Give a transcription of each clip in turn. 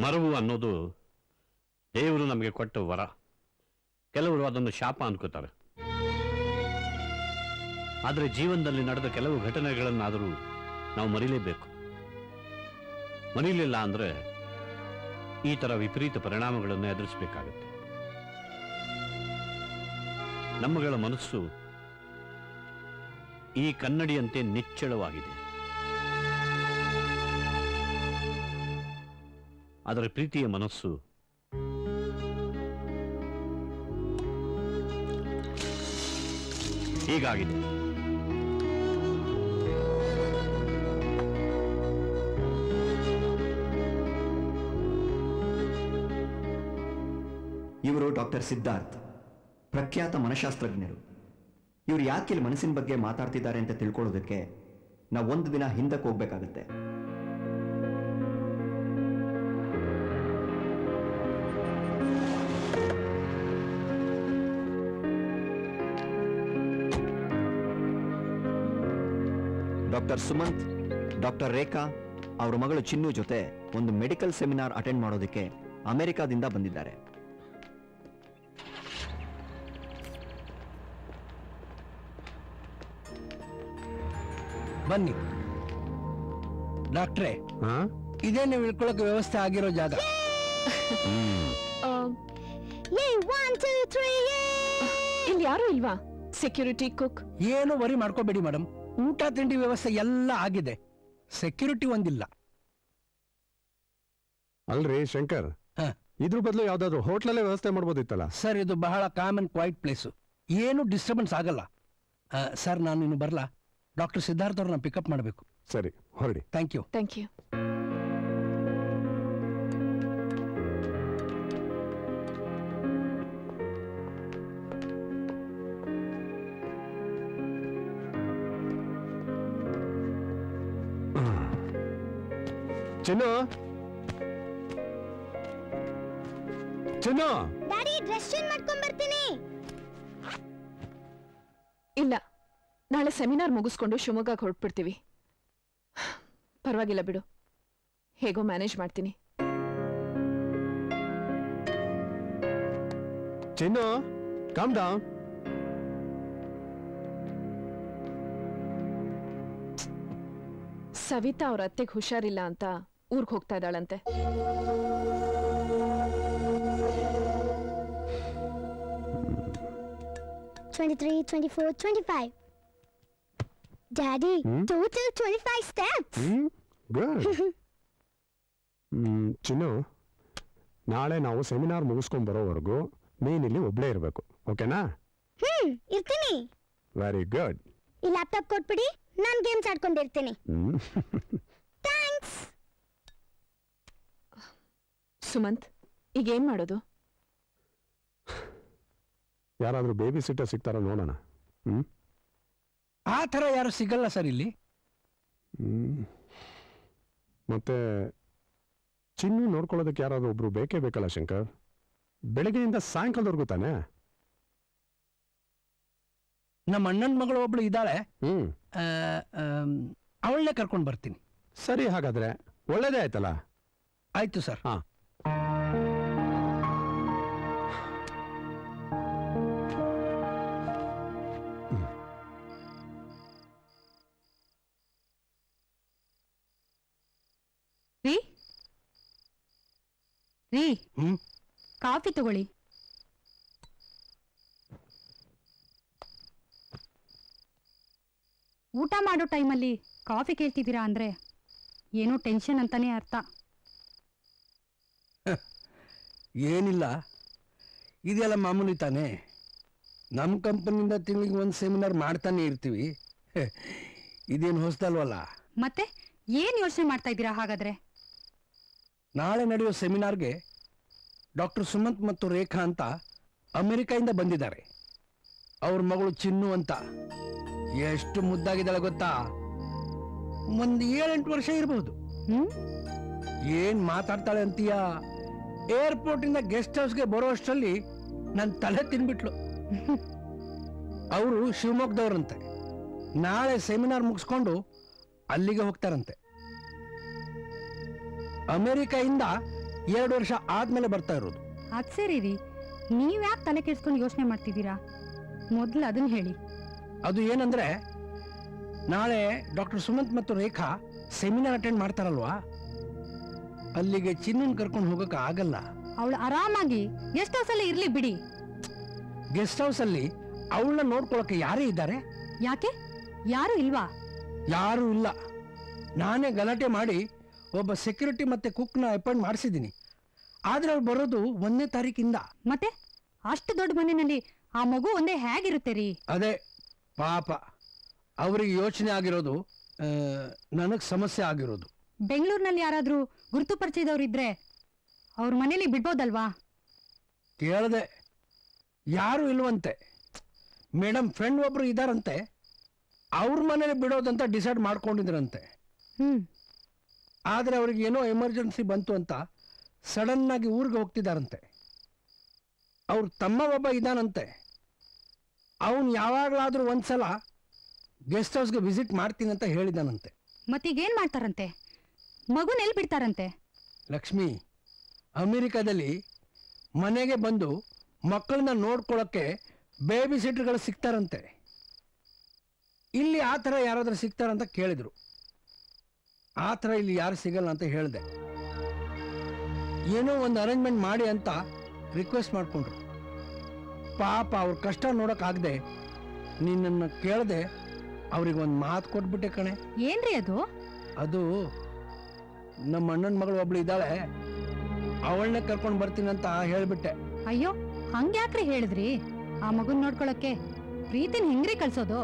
ಮರವು ಅನ್ನೋದು ದೇವರು ನಮಗೆ ಕೊಟ್ಟ ವರ. ಕೆಲವರು ಅದನ್ನು ಶಾಪ ಅನ್ಕೋತಾರೆ. ಆದರೆ ಜೀವನದಲ್ಲಿ ನಡೆದ ಕೆಲವು ಘಟನೆಗಳನ್ನಾದರೂ ನಾವು ಮರೀಲೇಬೇಕು. ಮರೀಲಿಲ್ಲ ಅಂದ್ರೆ ಈ ತರ ವಿಪರೀತ ಪರಿಣಾಮಗಳನ್ನು ಎದುರಿಸಬೇಕಾಗುತ್ತೆ. ನಮ್ಮಗಳ ಮನಸ್ಸು ಈ ಕನ್ನಡಿಯಂತೆ ನಿಚ್ಚಳವಾಗಿದೆ. ಅದರ ಪ್ರೀತಿಯ ಮನಸ್ಸು ಹೀಗಾಗಿದೆ. ಇವರು ಡಾಕ್ಟರ್ ಸಿದ್ಧಾರ್ಥ್, ಪ್ರಖ್ಯಾತ ಮನಶಾಸ್ತ್ರಜ್ಞರು. ಇವರು ಯಾಕೆ ಇಲ್ಲಿ ಮನಸ್ಸಿನ ಬಗ್ಗೆ ಮಾತಾಡ್ತಿದ್ದಾರೆ ಅಂತ ತಿಳ್ಕೊಳ್ಳೋದಕ್ಕೆ ನಾವು ಒಂದು ದಿನ ಹಿಂದಕ್ಕೆ ಹೋಗ್ಬೇಕಾಗತ್ತೆ. ಡಾಕ್ಟರ್ ಸುಮಂತ್, ಡಾಕ್ಟರ್ ರೇಖಾ ಅವರ ಮಗಳು ಚಿನ್ನು ಜೊತೆ ಒಂದು ಮೆಡಿಕಲ್ ಸೆಮಿನಾರ್ ಅಟೆಂಡ್ ಮಾಡೋದಕ್ಕೆ ಅಮೆರಿಕಾದಿಂದ ಬಂದಿದ್ದಾರೆ. ಬನ್ನಿ ಡಾಕ್ಟ್ರೇ, ಇದೇ ನೀವು ಇಳ್ಕೊಳ್ಳೋಕೆ ವ್ಯವಸ್ಥೆ ಆಗಿರೋ ಜಾಗ. ಇಲ್ಲಿ ಯಾರು ಇಲ್ವಾ? ಸೆಕ್ಯೂರಿಟಿ, ಕುಕ್ ಏನು ವರಿ ಮಾಡ್ಕೋಬೇಡಿ ಮೇಡಮ್, ಊಟ ತಿಂಡಿ ವ್ಯವಸ್ಥೆ ಎಲ್ಲ ಆಗಿದೆ. ಸೆಕ್ಯೂರಿಟಿ ಒಂದಿಲ್ಲ. ಅಲ್ರಿ ಶಂಕರ್, ಇದ್ರ ಬದಲು ಯಾವ್ದಾದ್ರು ಹೋಟ್ಲಲ್ಲೇ ವ್ಯವಸ್ಥೆ ಮಾಡ್ಬೋದಿತ್ತಲ್ಲ ಸರ್. ಇದು ಬಹಳ ಕಾಮನ್ ಕ್ವೈಟ್ ಪ್ಲೇಸು, ಏನು ಡಿಸ್ಟರ್ಬೆನ್ಸ್ ಆಗಲ್ಲ. ಸರ್ ನಾನು ಇನ್ನು ಬರಲಾ? ಡಾಕ್ಟರ್ ಸಿದ್ಧಾರ್ಥ್ ಅವ್ರನ್ನ ಪಿಕಪ್ ಮಾಡಬೇಕು. ಸರಿ, ಹೊರಡಿ. Thank you. Thank you. Chinnu, Chinnu, daddy dress change ಮಾಡ್ಕೊಂಡು ಬರ್ತೀನಿ. ಇಲ್ಲ, ನಾಳೆ ಸೆಮಿನಾರ್ ಮುಗಿಸ್ಕೊಂಡು ಶಿವಮೊಗ್ಗಕ್ಕೆ ಹೊರಟ್ಬಿಡ್ತೀವಿ. ಪರವಾಗಿಲ್ಲ ಬಿಡು, ಹೇಗೋ ಮ್ಯಾನೇಜ್ ಮಾಡ್ತೀನಿ. ಚಿನ್ನು, ಕಾಮ್ ಡೌನ್. ಸವಿತಾ ಅವ್ರ ಅತ್ತೆಗೆ ಹುಷಾರಿಲ್ಲ ಅಂತ ಊರ್ಗ್ ಹೋಗ್ತಾ ಇದ್ದಾಳಂತೆ. Daddy, total 25 steps. Good. ಚಿನ್ನು, ನಾಳೆ ನಾವು ಸೆಮಿನಾರ್ ಮುಗಿಸ್ಕೊಂಡ್ ಬರೋವರೆಗೂ ನೀನಿಲ್ಲಿ ಒಬ್ಳೇ ಇರಬೇಕು, ಓಕೆನಾ? ಇರ್ತೀನಿ. Very good. ಈ ಲ್ಯಾಪ್ಟಾಪ್ ಕೊಟ್ಬಿಡಿ, ನಾನು ಗೇಮ್ಸ್ ಆಡ್ಕೊಂಡಿರ್ತೀನಿ. ಥ್ಯಾಂಕ್ಸ್. ಸುಮಂತ್, ಈಗ ಏನ್ ಮಾಡೋದು? ಯಾರಾದ್ರೂ ಬೇಬಿ ಸಿಟ್ಟರ್ ಸಿಗ್ತಾರೋ ನೋಡೋಣ. ಹ್ಮ್ ಆ ಥರ ಯಾರು ಸಿಗಲ್ಲ ಸರ್ ಇಲ್ಲಿ. ಹ್ಮ್. ಮತ್ತೆ ಚಿನ್ನು ನೋಡ್ಕೊಳ್ಳೋದಕ್ಕೆ ಯಾರಾದ್ರೂ ಒಬ್ರು ಬೇಕೇ ಬೇಕಲ್ಲ ಶಂಕರ್. ಬೆಳಗ್ಗೆಯಿಂದ ಸಾಯಂಕಾಲದವರೆಗೂ ತಾನೆ. ನಮ್ಮ ಅಣ್ಣನ ಮಗಳು ಒಬ್ಳು ಇದ್ದಾಳೆ, ಹ್ಮ್ ಅವಳನ್ನೇ ಕರ್ಕೊಂಡು ಬರ್ತೀನಿ. ಸರಿ, ಹಾಗಾದ್ರೆ ಒಳ್ಳೇದೇ ಆಯ್ತಲ್ಲ. ಆಯ್ತು ಸರ್. ಹಾ. ರೀ ರೀ ಹ್ಮ್ ಕಾಫಿ ತಗೊಳ್ಳಿ. ಊಟ ಮಾಡೋ ಟೈಮಲ್ಲಿ ಕಾಫಿ ಕೇಳ್ತಿದ್ದೀರಾ ಅಂದ್ರೆ ಏನೋ ಟೆನ್ಷನ್ ಅಂತಾನೆ ಅರ್ಥ. ಏನಿಲ್ಲ, ಇದೆಲ್ಲ ಮಾಮೂಲಿ ತಾನೇ. ನಮ್ಮ ಕಂಪನಿಯಿಂದ ತಿಂಗಳಿಗೆ ಒಂದು ಸೆಮಿನಾರ್ ಮಾಡ್ತಾನೆ ಇರ್ತೀವಿ. ಇದೇನು ಹೊಸದಲ್ವಲ್ಲ. ಮತ್ತೆ ಏನ್ ಯೋಚನೆ ಮಾಡ್ತಾ ಇದ್ದೀರಾ ಹಾಗಾದ್ರೆ? ನಾಳೆ ನಡೆಯೋ ಸೆಮಿನಾರ್ಗೆ ಡಾಕ್ಟರ್ ಸುಮಂತ್ ಮತ್ತು ರೇಖಾ ಅಂತ ಅಮೆರಿಕಾಯಿಂದ ಬಂದಿದ್ದಾರೆ. ಅವ್ರ ಮಗಳು ಚಿನ್ನು ಅಂತ. ಎಷ್ಟು ಮುದ್ದಾಗಿದ್ದಾಳೆ ಗೊತ್ತಾ? ಒಂದು 7-8 ವರ್ಷ ಇರಬಹುದು. ಏನ್ ಮಾತಾಡ್ತಾಳೆ ಅಂತೀಯ? ಏರ್ಪೋರ್ಟ್ ಇಂದ ಗೆಸ್ಟ್ ಹೌಸ್ಗೆ ಬರೋ ಅಷ್ಟರಲ್ಲಿ ನನ್ನ ತಲೆ ತಿನ್ಬಿಟ್ಲು. ಅವರು ಶಿವಮೊಗ್ಗದವ್ರಂತೆ. ನಾಳೆ ಸೆಮಿನಾರ್ ಮುಗಿಸ್ಕೊಂಡು ಅಲ್ಲಿಗೆ ಹೋಗ್ತಾರಂತೆ. ಅಮೆರಿಕಾಯಿಂದ 2 ವರ್ಷ ಆದ್ಮೇಲೆ ಬರ್ತಾ ಇರೋದು. ಅದ್ ಸರಿ ರೀ, ನೀವ್ ಯಾಕೆ ತಲೆ ಕೆಡ್ಸ್ಕೊಂಡು ಯೋಚನೆ ಮಾಡ್ತಿದ್ದೀರಾ? ಮೊದ್ಲು ಅದನ್ನ ಹೇಳಿ. ಅದು ಏನಂದ್ರೆ, ನಾಳೆ ಡಾಕ್ಟರ್ ಸುಮಂತ್ ಮತ್ತು ರೇಖಾ ಸೆಮಿನಾರ್ ಅಟೆಂಡ್ ಮಾಡ್ತಾರಲ್ವಾ, ಅಲ್ಲಿಗೆ ಚಿನ್ನನ್ ಕರ್ಕೊಂಡು ಹೋಗಕ್ಕೆ ಆಗಲ್ಲ. ಅವಳು ಆರಾಮಾಗಿ ಗೆಸ್ಟ್ ಹೌಸ್ ಅಲ್ಲಿ ಇರ್ಲಿ ಬಿಡಿ. ಗೆಸ್ಟ್ ಹೌಸ್ ಅಲ್ಲಿ ಅವಳನ್ನ ನೋಡ್ಕೊಳಕ್ಕೆ ಯಾರೇ ಇದ್ದಾರೆ? ಯಾಕೆ, ಯಾರು ಇಲ್ವಾ? ಯಾರು ಇಲ್ಲ. ನಾನೇ ಗಲಾಟೆ ಮಾಡಿ ಒಬ್ಬ ಸೆಕ್ಯೂರಿಟಿ ಮತ್ತೆ ಕುಕ್ನ ಅಪಾಯಿಂಟ್ ಮಾಡಿಸಿದ್ದೀನಿ. ಆದ್ರೆ ಅವ್ರು ಬರೋದು 1ನೇ ತಾರೀಕಿಂದ. ಮತ್ತೆ ಅಷ್ಟು ದೊಡ್ಡ ಮನೆಯಲ್ಲಿ ಆ ಮಗು ಒಂದೇ ಹೇಗಿರುತ್ತೆ ರೀ? ಅದೇ ಪಾಪ, ಅವ್ರಿಗೆ ಯೋಚನೆ ಆಗಿರೋದು, ನನಗ್ ಸಮಸ್ಯೆ ಆಗಿರೋದು. ಬೆಂಗಳೂರಿನಲ್ಲಿ ಯಾರಾದ್ರೂ ಗುರುತು ಪರಿಚಯದವ್ರು ಇದ್ರೆ ಅವ್ರ ಮನೇಲಿ ಬಿಡ್ಬೋದಲ್ವಾ? ಕೇಳದೆ, ಯಾರು ಇಲ್ವಂತೆ. ಮೇಡಮ್ ಫ್ರೆಂಡ್ ಒಬ್ರು ಇದಾರಂತೆ, ಅವ್ರ ಮನೇಲಿ ಬಿಡೋದಂತ ಡಿಸೈಡ್ ಮಾಡ್ಕೊಂಡಿದ್ರಂತೆ. ಆದ್ರೆ ಅವ್ರಿಗೆ ಏನೋ ಎಮರ್ಜೆನ್ಸಿ ಬಂತು ಅಂತ ಸಡನ್ ಆಗಿ ಊರಿಗೆ ಹೋಗ್ತಿದಾರಂತೆ. ಅವ್ರ ತಮ್ಮ ಒಬ್ಬ ಇದಾನಂತೆ. ಅವನು ಯಾವಾಗಲಾದ್ರೂ ಒಂದ್ಸಲ ಗೆಸ್ಟ್ ಹೌಸ್ಗೆ ವಿಸಿಟ್ ಮಾಡ್ತೀನಿ ಅಂತ ಹೇಳಿದಾನಂತೆ. ಮತ್ತೀಗೇನ್ ಮಾಡ್ತಾರಂತೆ? ಮಗುನ ಎಲ್ಲಿ ಬಿಡ್ತಾರಂತೆ? ಲಕ್ಷ್ಮಿ, ಅಮೆರಿಕಾದಲ್ಲಿ ಮನೆಗೆ ಬಂದು ಮಕ್ಕಳನ್ನ ನೋಡ್ಕೊಳ್ಳೋಕ್ಕೆ ಬೇಬಿ ಸಿಟರ್ಗಳು ಸಿಗ್ತಾರಂತೆ. ಇಲ್ಲಿ ಆ ಥರ ಯಾರಾದ್ರೂ ಸಿಗ್ತಾರಂತ ಕೇಳಿದ್ರು. ಆ ಥರ ಇಲ್ಲಿ ಯಾರು ಸಿಗಲ್ಲ ಅಂತ ಹೇಳಿದೆ. ಏನೋ ಒಂದು ಅರೇಂಜ್ಮೆಂಟ್ ಮಾಡಿ ಅಂತ ರಿಕ್ವೆಸ್ಟ್ ಮಾಡ್ಕೊಂಡ್ರು. ಪಾಪ ಅವ್ರ ಕಷ್ಟ ನೋಡೋಕ್ಕಾಗದೆ ನಿನ್ನನ್ನು ಕೇಳದೆ ಅವ್ರಿಗೆ ಒಂದು ಮಾತು ಕೊಟ್ಬಿಟ್ಟೆ ಕಣೆ. ಏನ್ರಿ ಅದು? ಅದು ನಮ್ಮ ಅಣ್ಣನ ಮಗಳು ಒಬ್ಳು ಇದ್ದಾಳೆ, ಅವಳನ್ನೇ ಕರ್ಕೊಂಡು ಬರ್ತೀನಿ ಅಂತ ಹೇಳ್ಬಿಟ್ಟೆ. ಅಯ್ಯೋ, ಹಂಗ್ಯಾಕ್ರಿ ಹೇಳಿದ್ರಿ? ಆ ಮಗುನ್ ನೋಡ್ಕೊಳಕ್ಕೆ ಪ್ರೀತಿನ ಹೆಂಗ್ರಿ ಕಳ್ಸೋದು?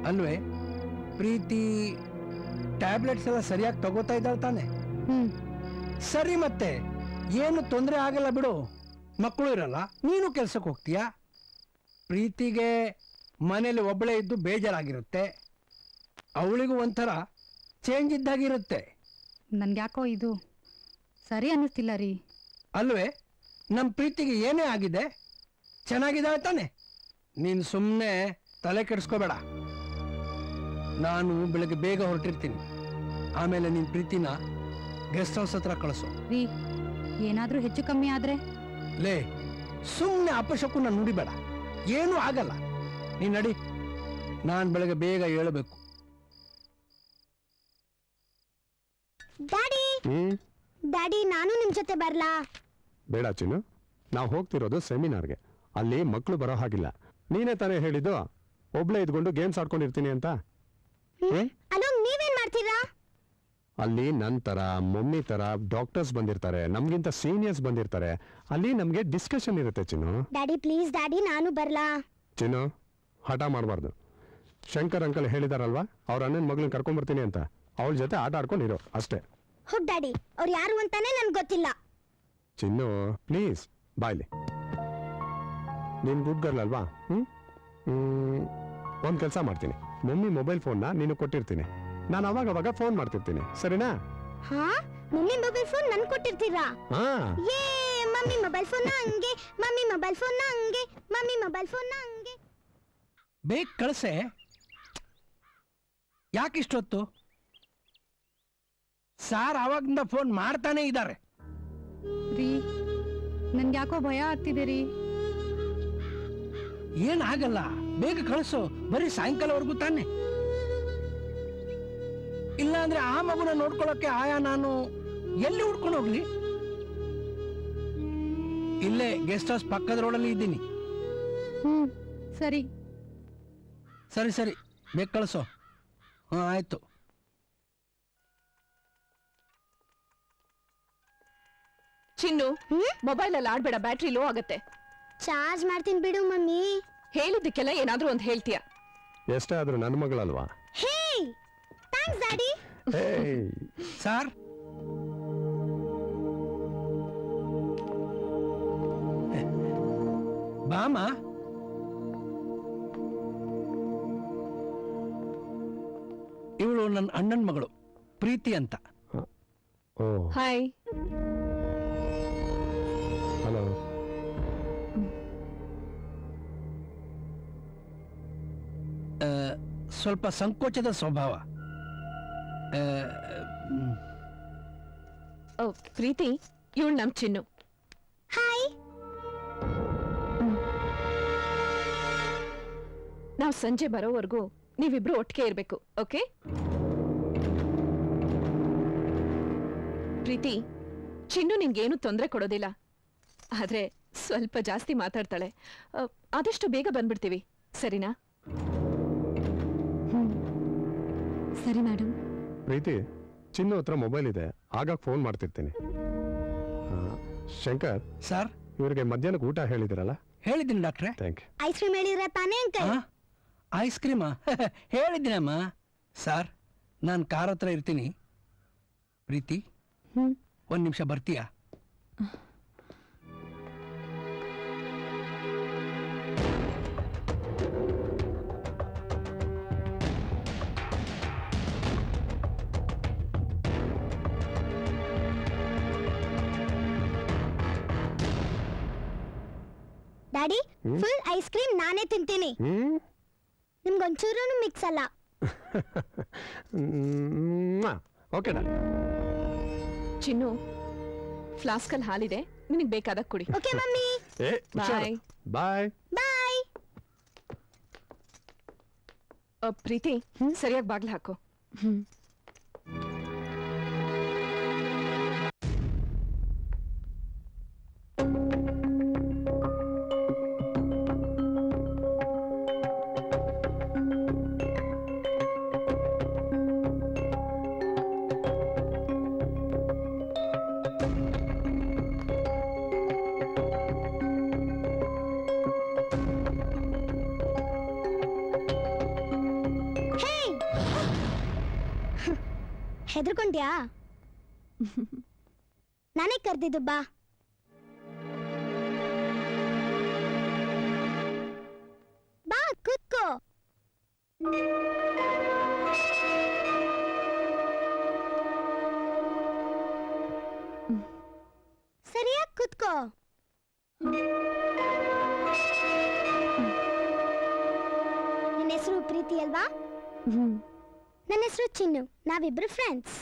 ಅಲ್ವೇ, ಪ್ರೀತಿ ಟ್ಯಾಬ್ಲೆಟ್ಸ್ ಎಲ್ಲ ಸರಿಯಾಗಿ ತಗೋತಾ ಇದ್ದಾಳೆ ತಾನೆ? ಸರಿ, ಮತ್ತೆ ಏನು ತೊಂದರೆ ಆಗಲ್ಲ ಬಿಡು. ಮಕ್ಕಳು ಇರಲ್ಲ, ನೀನು ಕೆಲ್ಸಕ್ಕೆ ಹೋಗ್ತೀಯಾ. ಪ್ರೀತಿಗೆ ಮನೇಲಿ ಒಬ್ಬಳೇ ಇದ್ದು ಬೇಜಾರಾಗಿರುತ್ತೆ, ಅವಳಿಗೂ ಒಂಥರ ಚೇಂಜ್ ಇದ್ದಾಗಿರುತ್ತೆ. ನನ್ಗ್ಯಾಕೋ ಇದು ಸರಿ ಅನ್ನಿಸ್ತಿಲ್ಲ ರೀ. ಅಲ್ವೇ, ನಮ್ಮ ಪ್ರೀತಿಗೆ ಏನೇ ಆಗಿದೆ, ಚೆನ್ನಾಗಿದ್ದಾಳೆ ತಾನೆ? ನೀನು ಸುಮ್ಮನೆ ತಲೆ ಕೆಡಿಸ್ಕೋಬೇಡ. ನಾನು ಬೆಳಗ್ಗೆ ಬೇಗ ಹೊರಟಿರ್ತೀನಿ. ಆಮೇಲೆ ನಿನ್ನ ಪ್ರೀತಿನ ಗೆಸ್ಟ್ ಹೌಸ್ ಹತ್ರ ಕಳಿಸು. ರೀ, ಏನಾದ್ರೂ ಹೆಚ್ಚು ಕಮ್ಮಿ ಆದ್ರೆ? ಲೇ, ಸುಮ್ಮನೆ ಅಪಶಕುನ ನುಡಿಬೇಡ, ಏನೂ ಆಗಲ್ಲ. ನೀನ್ ನಡಿ, ನಾನು ಬೆಳಗ್ಗೆ ಬೇಗ ಹೇಳಬೇಕು. ಡ್ಯಾಡಿ ಡ್ಯಾಡಿ, ನಾನು ನಿಮ್ ಜೊತೆ ಬರ್ಲಾ? ಬೇಡ ಚಿನ್ನು, ನಾವು ಹೋಗ್ತಿರೋದು ಸೆಮಿನಾರ್ಗೆ. ಅಲ್ಲಿ ಮಕ್ಕಳು ಬರೋ ಹಾಗಿಲ್ಲ. ನೀನೇ ತಾನೇ ಹೇಳಿದ್ದು ಒಬ್ಳೆ ಇದ್ಕೊಂಡು ಗೇಮ್ಸ್ ಆಡ್ಕೊಂಡಿರ್ತೀನಿ ಅಂತ. ಅಲ್ಲೋಗ್ ನೀವೇನ್ ಮಾಡ್ತೀರಾ? ಅಲ್ಲಿ ನನ್ನ ತರ, ಮಮ್ಮಿ ತರ ಡಾಕ್ಟರ್ಸ್ ಬಂದಿರ್ತಾರೆ, ನಮ್ಗಿಂತ ಸೀನಿಯರ್ಸ್ ಬಂದಿರ್ತಾರೆ. ಅಲ್ಲಿ ನಮ್ಗೆ ಡಿಸ್ಕಷನ್ ಇರುತ್ತೆ ಚಿನ್ನು. ಡ್ಯಾಡಿ ಪ್ಲೀಸ್ ಡ್ಯಾಡಿ, ನಾನು ಬರ್ಲಾ? ಚಿನ್ನು, ಹಠ ಮಾಡಬಾರ್ದು. ಶಂಕರ್ ಅಂಕಲ್ ಹೇಳಿದಾರಲ್ವಾ, ಅವ್ರ ಅಣ್ಣನ ಮಗಳನ್ನ ಕರ್ಕೊಂಡ್ಬರ್ತೀನಿ ಅಂತ. ಅವಳ ಜೊತೆ ಆಟ ಆಡ್ಕೊಂಡಿರೋ ಅಷ್ಟೇ. ಹೋಗ್ ಡ್ಯಾಡಿ, ಅವ್ರು ಯಾರು ಅಂತಾನೆ ನನ್ಗೆ ಗೊತ್ತಿಲ್ಲ. ಚಿನ್ನು ಪ್ಲೀಸ್ ಬಾಯ್ಲಿ. ನೀನ್ ಗುಡ್ ಗರ್ಲ್ ಅಲ್ವಾ? ಒಂದ್ ಕೆಲಸ ಮಾಡ್ತೀನಿ, ಮಮ್ಮಿ ಮೊಬೈಲ್ ಫೋನ್ನ ನೀನು ಕೊಟ್ಟಿರ್ತೀನಿ, ನಾನು ಅವಾಗ ಫೋನ್ ಮಾಡ್ತಿರ್ತೀನಿ, ಸರಿನಾ? ಹಾ ಮಮ್ಮಿ ಮೊಬೈಲ್ ಫೋನ್ ನನ್ ಕೊಟ್ಟಿರ್ತೀರಾ? ಹಾ ಏ ಮಮ್ಮಿ ಮೊಬೈಲ್ ಫೋನ್ ಹಂಗೆ, ಮಮ್ಮಿ ಮೊಬೈಲ್ ಫೋನ್ ಹಂಗೆ, ಮಮ್ಮಿ ಮೊಬೈಲ್ ಫೋನ್ ಹಂಗೆ. ಬೇಗ ಕಳಿಸೆ. ಯಾಕಿಷ್ಟೊತ್ತು? ಸಾರ್ ಆವಾಗಿಂದ ಫೋನ್ ಮಾಡ್ತಾನೆ ಇದ್ದಾರೆ. ರೀ ನನ್ಗೆ ಯಾಕೋ ಭಯ ಆಗ್ತಿದೆ ರೀ. ಏನಾಗಲ್ಲ, ಬೇಗ ಕಳಿಸು. ಬರೀ ಸಾಯಂಕಾಲವರೆಗೂ ತಾನೆ. ಇಲ್ಲ ಅಂದ್ರೆ ಆ ಮಗುನ ನೋಡ್ಕೊಳ್ಳೋಕೆ ಆಯಾ ನಾನು ಎಲ್ಲಿ ಹುಡ್ಕೊಂಡು ಹೋಗ್ಲಿ? ಇಲ್ಲೇ ಗೆಸ್ಟ್ ಹೌಸ್ ಪಕ್ಕದ ರೋಡಲ್ಲಿ ಇದ್ದೀನಿ. ಸರಿ ಸರಿ ಸರಿ, ಬೇಗ ಕಳಿಸು. ಹಾ ಆಯ್ತು. ಚಿನ್ನು, ಮೊಬೈಲ್ ಅಲ್ಲಿ ಆಡ್ಬೇಡ, ಬ್ಯಾಟ್ರಿ ಲೋ ಆಗತ್ತೆ. ಚಾರ್ಜ್ ಮಾಡ್ತೀನಿ ಬಿಡು ಮಮ್ಮಿ. ಹೇಳಿದ್ದಕ್ಕೆಲ್ಲ ಏನಾದ್ರೂ ಒಂದು ಹೇಳ್ತೀಯ. ಎಷ್ಟೇ ಆದ್ರೂ ನನ್ನ ಮಗಳಲ್ವಾ? ಹೇ ಥ್ಯಾಂಕ್ಸ್ ಡ್ಯಾಡಿ. ಏಯ್, ಸಾರ್ ಬಾಮ. ಇವಳು ನನ್ನ ಅಣ್ಣನ ಮಗಳು ಪ್ರೀತಿ ಅಂತ. ಓ ಹಾಯ್. ಹಲೋ. ಸ್ವಲ್ಪ ಸಂಕೋಚದ ಸ್ವಭಾವ. ಓ, ಪ್ರೀತಿ, ಇವಳು ನಮ್ ಚಿನ್ನು. ಹಾಯ್. ನಾವ್ ಸಂಜೆ ಬರೋವರೆಗೂ ನೀವಿಬ್ರು ಒಟ್ಟಿಗೆ ಇರ್ಬೇಕು, ಓಕೆ? ಪ್ರೀತಿ, ಚಿನ್ನು ನಿನ್ಗೇನು ತೊಂದರೆ ಕೊಡೋದಿಲ್ಲ, ಆದ್ರೆ ಸ್ವಲ್ಪ ಜಾಸ್ತಿ ಮಾತಾಡ್ತಾಳೆ. ಆದಷ್ಟು ಬೇಗ ಬಂದ್ಬಿಡ್ತೀವಿ, ಸರಿನಾ? ಸರಿ ಮೇಡಮ್. ಪ್ರೀತಿ, ಚಿನ್ನು ಹತ್ರ ಮೊಬೈಲ್ ಇದೆ, ಆಗಾಗ ಫೋನ್ ಮಾಡ್ತಿರ್ತೀನಿ. ಶಂಕರ್ ಸರ್, ಇವರಿಗೆ ಮಧ್ಯಾಹ್ನಕ್ಕೆ ಊಟ ಹೇಳಿದಿರಲ್ಲ? ಹೇಳಿದ್ದೀನಿ ಡಾಕ್ಟ್ರೆ. Thank you. ಐಸ್ ಕ್ರೀಮ್ ಹೇಳಿದ್ರ ತಾನೇ ಅಂಕಲ್? ಐಸ್ ಕ್ರೀಮಾ? ಹೇಳಿದ್ದೀನಮ್ಮ. ಸರ್, ನಾನು ಕಾರ್ ಹತ್ರ ಇರ್ತೀನಿ. ಪ್ರೀತಿ, ಒಂದ್ ನಿಮಿಷ ಬರ್ತೀಯಾ? ಡ್ಯಾಡಿ, ಫುಲ್ ಐಸ್ ಕ್ರೀಮ್ ನಾನೇ ತಿಂತೀನಿ. ನಿಮ್ಗೊಂಚೂರು ಮಿಕ್ಸ್ ಅಲ್ಲ. ಓಕೆ ಡಾ. ಚಿನ್ನು, ಫ್ಲಾಸ್ಕಲ್ಲಿ ಹಾಲಿದೆ, ನಿನಗೆ ಬೇಕಾದಾಗ ಕುಡಿ. Okay mummy. ಬಾಯ್. ಬಾಯ್. ಬಾಯ್. ಪ್ರೀತಿ, ಸರಿಯಾಗಿ ಬಾಗ್ಲು ಹಾಕು. ಹೆದರ್ಕೊಂಡ್ಯಾ? ನಾನೇ ಕರ್ದಿದ್ದು, ಬಾ. ಬಾ ಕೂತ್ಕೋ. ಸರಿಯಾಗಿ ಕೂತ್ಕೋ. ನಿನ್ನ ಹೆಸರು ಪ್ರೀತಿ ಅಲ್ವಾ? ನನ್ನ ಹೆಸರು ಚಿನ್ನು. ನಾವಿಬ್ರು ಫ್ರೆಂಡ್ಸ್.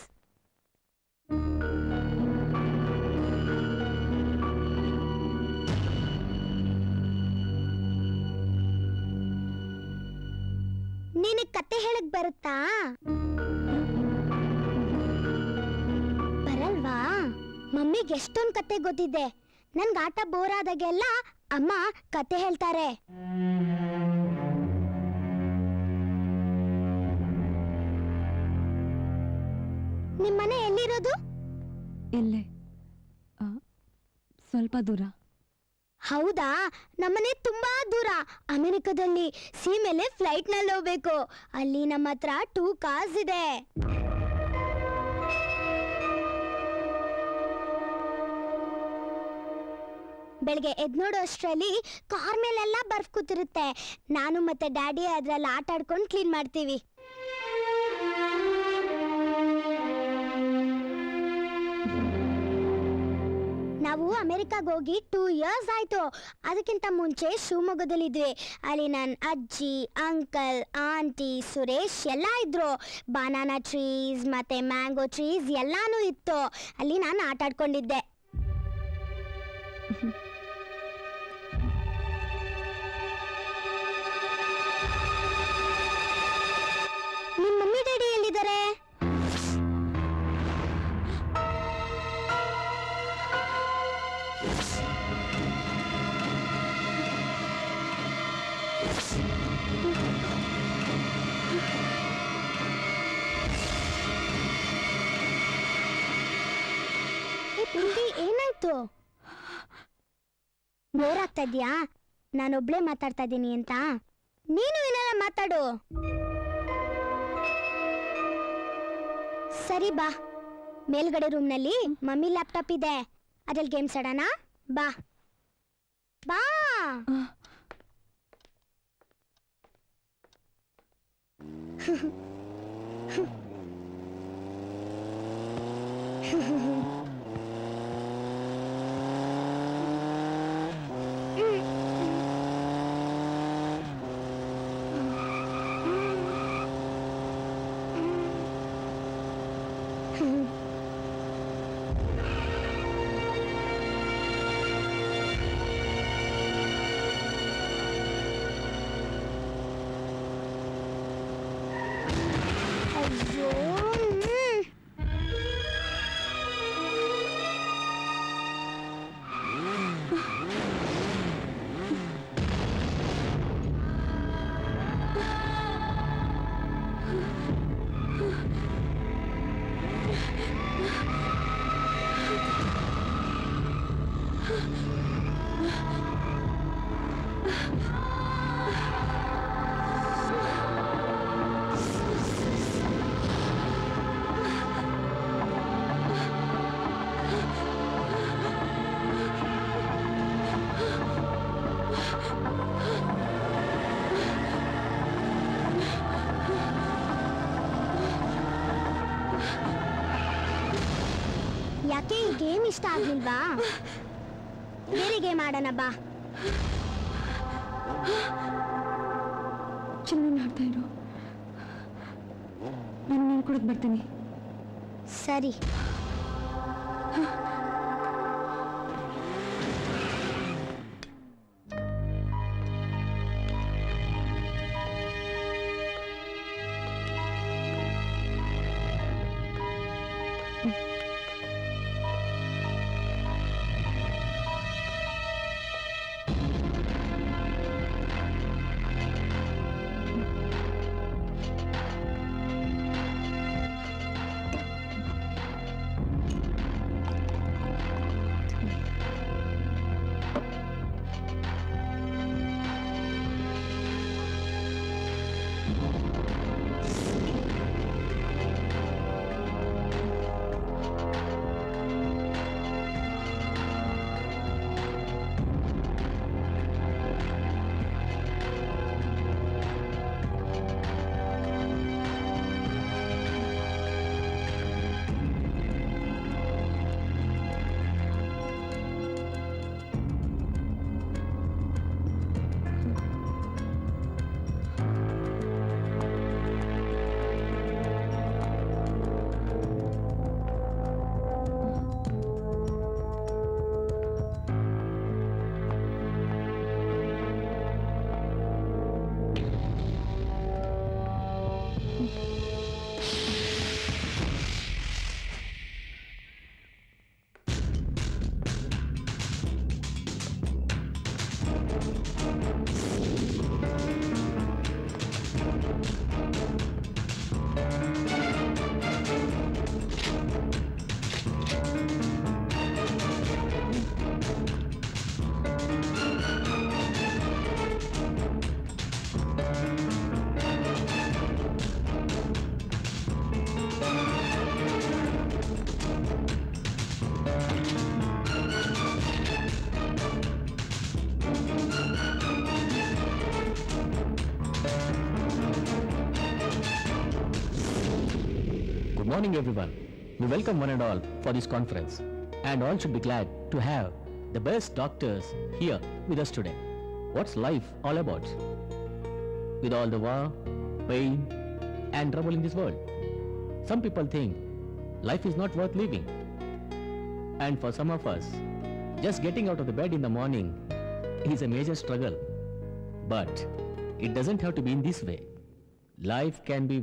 ನಿನಗೆ ಕತೆ ಹೇಳಕ್ ಬರುತ್ತಾ? ಬರಲ್ವಾ? ಮಮ್ಮಿಗೆ ಎಷ್ಟೊಂದು ಕತೆ ಗೊತ್ತಿದೆ. ನನ್ಗೆ ಆಟ ಬೋರ್ ಆದಾಗೆಲ್ಲ ಅಮ್ಮ ಕತೆ ಹೇಳ್ತಾರೆ. ನಿಮ್ಮನೆ ಎಲ್ಲಿರೋದು? ಇಲ್ಲೇ ಸ್ವಲ್ಪ ದೂರ. ಹೌದಾ? ನಮ್ಮನೆ ತುಂಬಾ ದೂರ, ಅಮೆರಿಕದಲ್ಲಿ. ಸೀಮೆಲೆ ಫ್ಲೈಟ್ ನಲ್ಲಿ ಹೋಗ್ಬೇಕು. ಅಲ್ಲಿ ನಮ್ಮ ಹತ್ರ 2 ಕಾರ್ಸ್ ಇದೆ. ಬೆಳಗ್ಗೆ ಎದ್ ನೋಡೋ ಅಷ್ಟರಲ್ಲಿ ಕಾರ್ ಮೇಲೆಲ್ಲ ಬರ್ಫ್ ಕೂತಿರುತ್ತೆ. ನಾನು ಮತ್ತೆ ಡ್ಯಾಡಿ ಅದ್ರಲ್ಲಿ ಆಟ ಆಡ್ಕೊಂಡು ಕ್ಲೀನ್ ಮಾಡ್ತೀವಿ. ನಾವು ಅಮೆರಿಕಾಗ್ ಹೋಗಿ 2 years ಆಯ್ತು. ಅದಕ್ಕಿಂತ ಮುಂಚೆ ಶಿವಮೊಗ್ಗದಲ್ಲಿದ್ವಿ. ಅಲ್ಲಿ ನನ್ನ ಅಜ್ಜಿ, ಅಂಕಲ್, ಆಂಟಿ, ಸುರೇಶ್ ಎಲ್ಲ ಇದ್ರು. ಬನಾನಾ ಟ್ರೀಸ್ ಮತ್ತೆ ಮ್ಯಾಂಗೋ ಟ್ರೀಸ್ ಎಲ್ಲಾನು ಇತ್ತು. ಅಲ್ಲಿ ನಾನು ಆಟ ಆಡ್ಕೊಂಡಿದ್ದೆ. ನಿಮ್ಮ ಮಮ್ಮಿ ಡ್ಯಾಡಿ ಎಲ್ಲಿದ್ದಾರೆ? ಏನಾಯ್ತು? ಬೋರ್ ಆಗ್ತಾ ಇದ್ಯಾ? ನಾನೊಬ್ಳೆ ಮಾತಾಡ್ತಾ ಇದ್ದೀನಿ ಅಂತ. ನೀನು ಏನಾರ ಮಾತಾಡು. ಸರಿ ಬಾ, ಮೇಲ್ಗಡೆ ರೂಮ್ನಲ್ಲಿ ಮಮ್ಮಿ ಲ್ಯಾಪ್ಟಾಪ್ ಇದೆ, ಅದ್ರಲ್ಲಿ ಗೇಮ್ಸ್ ಆಡೋಣ. ಬಾ ಬಾ. ಅಯ್ಯೋ, ಯಾಕೆ ಈ ಗೇಮ್ ಇಷ್ಟ ಆಗ್ಲಿಲ್ವಾ? ಬೇರೆ ಗೇಮ್ ಆಡೋಣ ಬಾ. ಚೆನ್ನಾಗಿ ಮಾಡ್ತಾ ಇರು, ನಾನು ನೀರು ಕುಡಿದು ಬರ್ತೀನಿ. ಸರಿ. Good morning, everyone. We welcome one and all for this conference, and all should be glad to have the best doctors here with us today. What's life all about? With all the war, pain, and trouble in this world, some people think life is not worth living. And for some of us, just getting out of the bed in the morning is a major struggle. But it doesn't have to be in this way. Life can be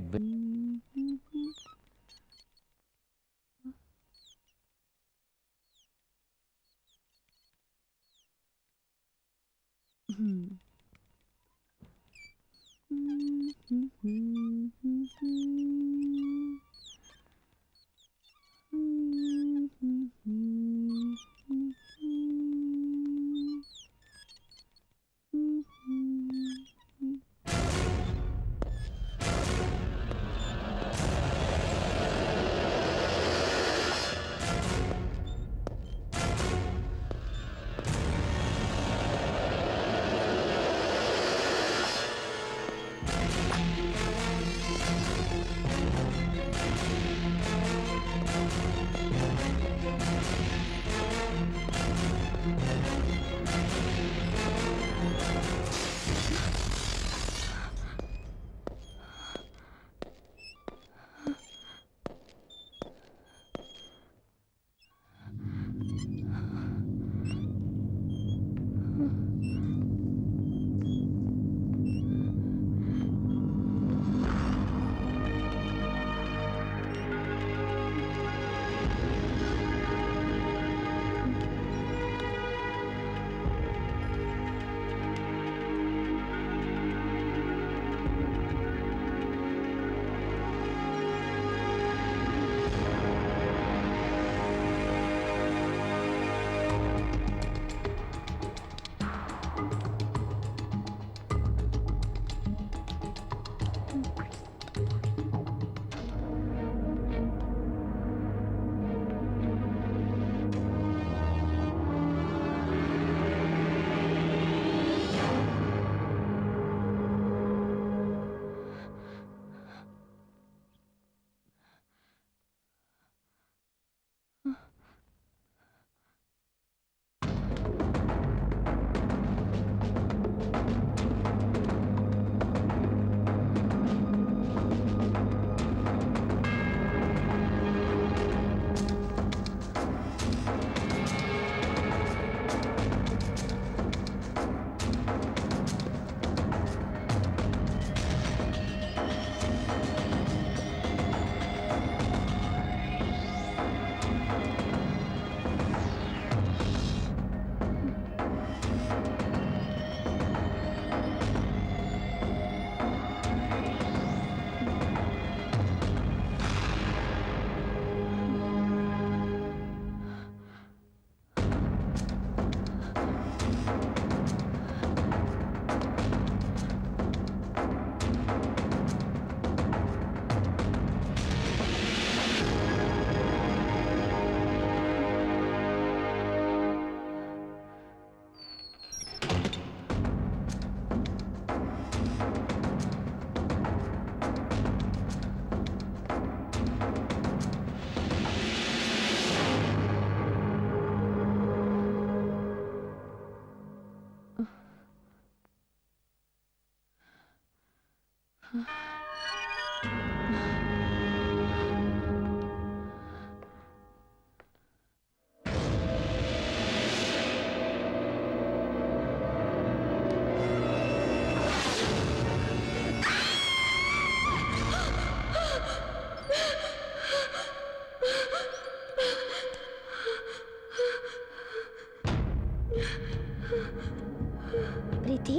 ಪ್ರೀತಿ,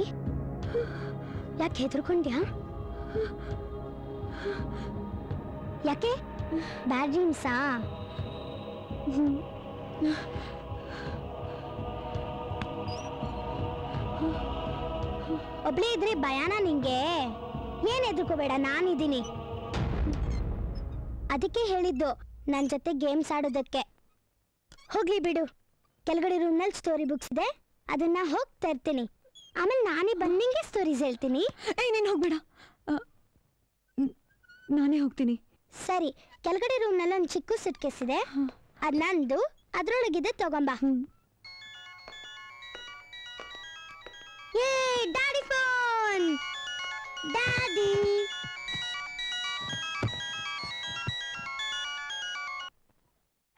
ಯಾಕೆ ಹೆದರ್ಕೊಂಡ್ಯಾ? ಯಾಕೆ ಬ್ಯಾಡ್ ಡ್ರೀಮ್ಸಾ? ಒಬ್ಳೇ ಇದ್ರೆ ಭಯಾನ ನಿಂಗೆ? ಏನ್ ಹೆದರ್ಕೋಬೇಡ, ನಾನಿದ್ದೀನಿ. ಅದಕ್ಕೆ ಹೇಳಿದ್ದು ನನ್ನ ಜೊತೆ ಗೇಮ್ಸ್ ಆಡೋದಕ್ಕೆ. ಹೋಗ್ಲಿ ಬಿಡು, ಕೆಳಗಡೆ ರೂಮ್ನಲ್ಲಿ ಸ್ಟೋರಿ ಬುಕ್ಸ್ ಇದೆ, ಅದನ್ನ ಹೋಗಿ ತರ್ತೀನಿ. ಆಮೇಲೆ ನಾನೇ ಬಂದು ನಿಂಗೆ ಸ್ಟೋರೀಸ್ ಹೇಳ್ತೀನಿ. ಏಯ್, ನೀನು ಹೋಗ್ಬೇಡ, ನಾನೇ ಹೋಗ್ತೀನಿ. ಸರಿ, ಕೆಳಗಡೆ ರೂಮ್ನಲ್ಲಿ ಒಂದು ಚಿಕ್ಕ ಸುಟ್ಕೇಸ್ ಇದೆ, ಅದು ನಂದು, ಅದ್ರೊಳಗಿದೆ, ತಗೊಂಬಾ. ಏ ಡ್ಯಾಡಿ ಫೋನ್, ಡ್ಯಾಡಿ.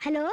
ಹಲೋ,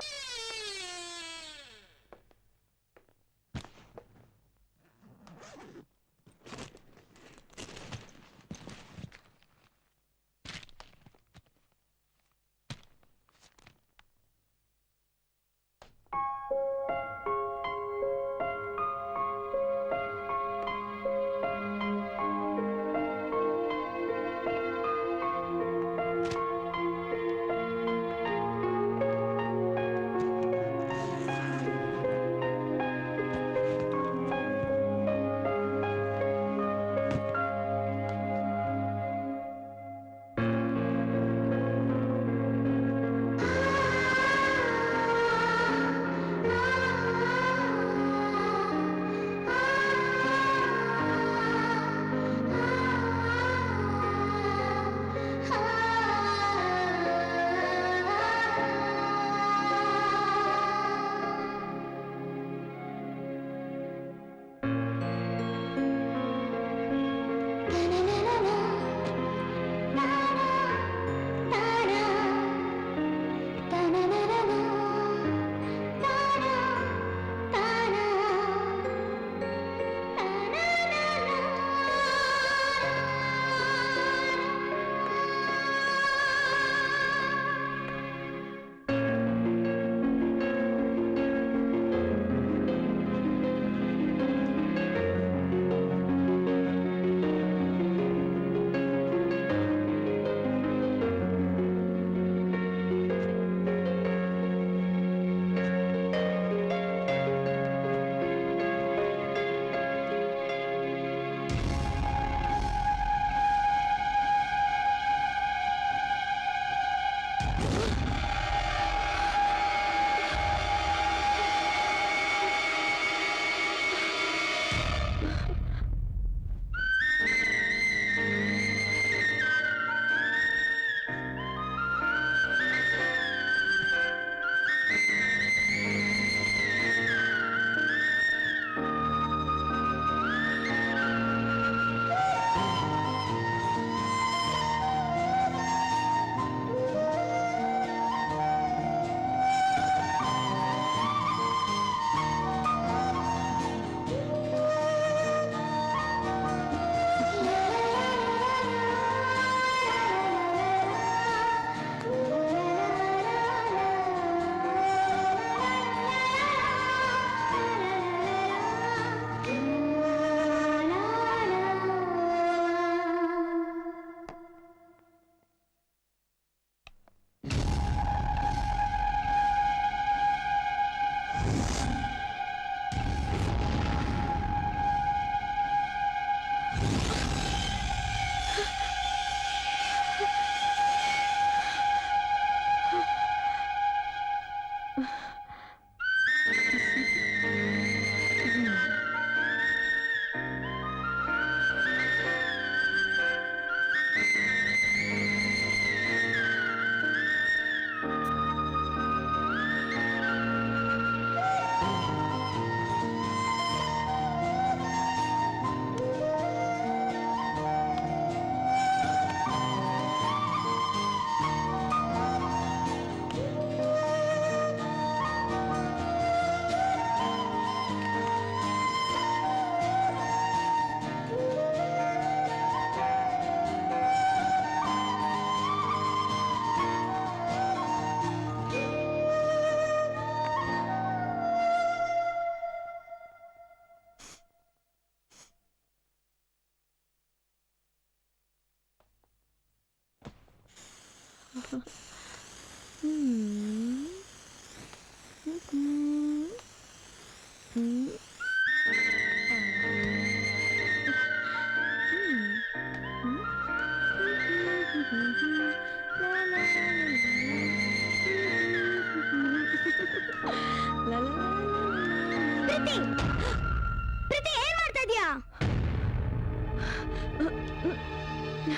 ಪ್ರೀತಿ ಏನ್ ಮಾಡ್ತಾ ಇದೀಯಾ?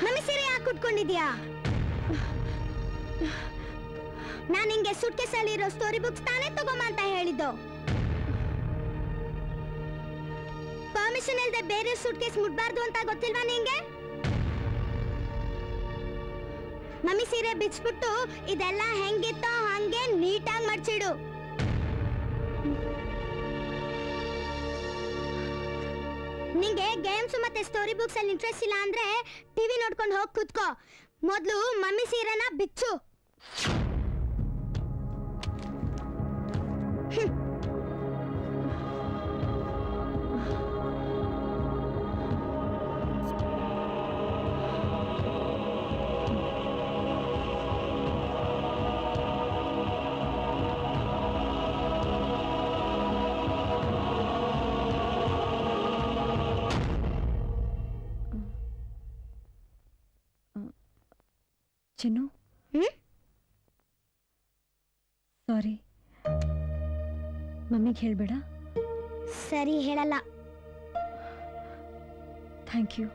ನಮ್ಮ ಸೀರೆ ಯಾಕೆ ಉಟ್ಕೊಂಡಿದ್ಯಾ? ನಾನು ನಿಂಗೆ ಸುಟ್ಕೇಸ್ ಅಲ್ಲಿ ಇರೋ ಸ್ಟೋರಿ ಬುಕ್ಸ್ ತಾನೇ ತಗೊಂಬ ಅಂತ ಹೇಳಿದ್ದು. ಪರ್ಮಿಷನ್ ಇಲ್ಲದೆ ಬೇರೆ ಸೂಟ್ಕೇಸ್ ಮುಟ್ಬಾರ್ದು ಅಂತ ಗೊತ್ತಿಲ್ವಾ ನಿಂಗೆ? ಮಮ್ಮಿ ಸೀರೆ ಬಿಚ್ಬಿಟ್ಟು ಇದೆಲ್ಲ ಹೆಂಗಿತ್ತೋ ಹಂಗೆ ನೀಟಾಗಿ ಮಡ್ಚಿಡು. ನಿಂಗೆ ಗೇಮ್ಸ್ ಮತ್ತೆ ಸ್ಟೋರಿ ಬುಕ್ಸ್ ಅಲ್ಲಿ ಇಂಟ್ರೆಸ್ಟ್ ಇಲ್ಲ ಅಂದ್ರೆ ಟಿವಿ ನೋಡ್ಕೊಂಡು ಹೋಗಿ ಕೂತ್ಕೋ. ಮೊದಲು ಮಮ್ಮಿ ಸೀರೆನ ಬಿಚ್ಚು. ಚಿನ್ನು, ಸಾರಿ, ಮಮ್ಮಿಗೆ ಹೇಳ್ಬೇಡ. ಸರಿ, ಹೇಳಲ್ಲ. Thank you.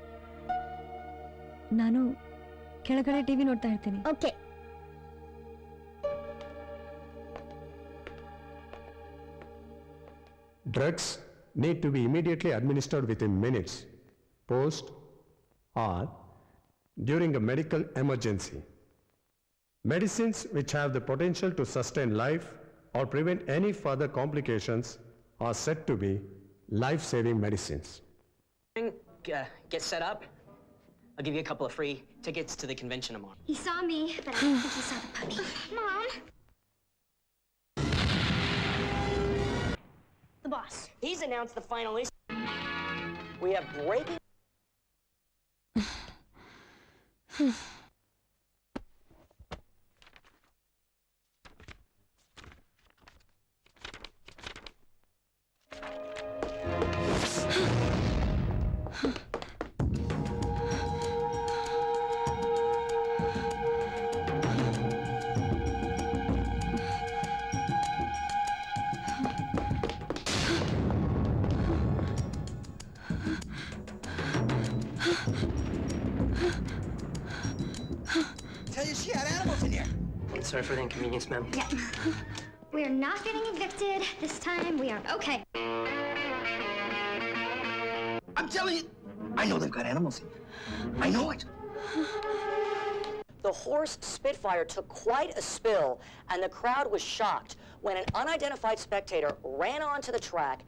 ನಾನು ಕೆಳಗಡೆ ಟಿವಿ ನೋಡ್ತಾ ಇರ್ತೀನಿ. Okay. Drugs need to be immediately administered within minutes, post or during a medical emergency. Medicines which have the potential to sustain life or prevent any further complications are said to be life-saving medicines. Get set up. I'll give you a couple of free tickets to the convention tomorrow. He saw me, but I don't think he saw the puppy. Mom. The boss. He's announced the final issue. We have breaking. Tell you she had animals in here. Sorry for the inconvenience, ma'am. Yeah. We're not getting evicted. This time we are okay. I'm telling you, I know they've got animals in here. I know it. The horse Spitfire took quite a spill, and the crowd was shocked when an unidentified spectator ran onto the track.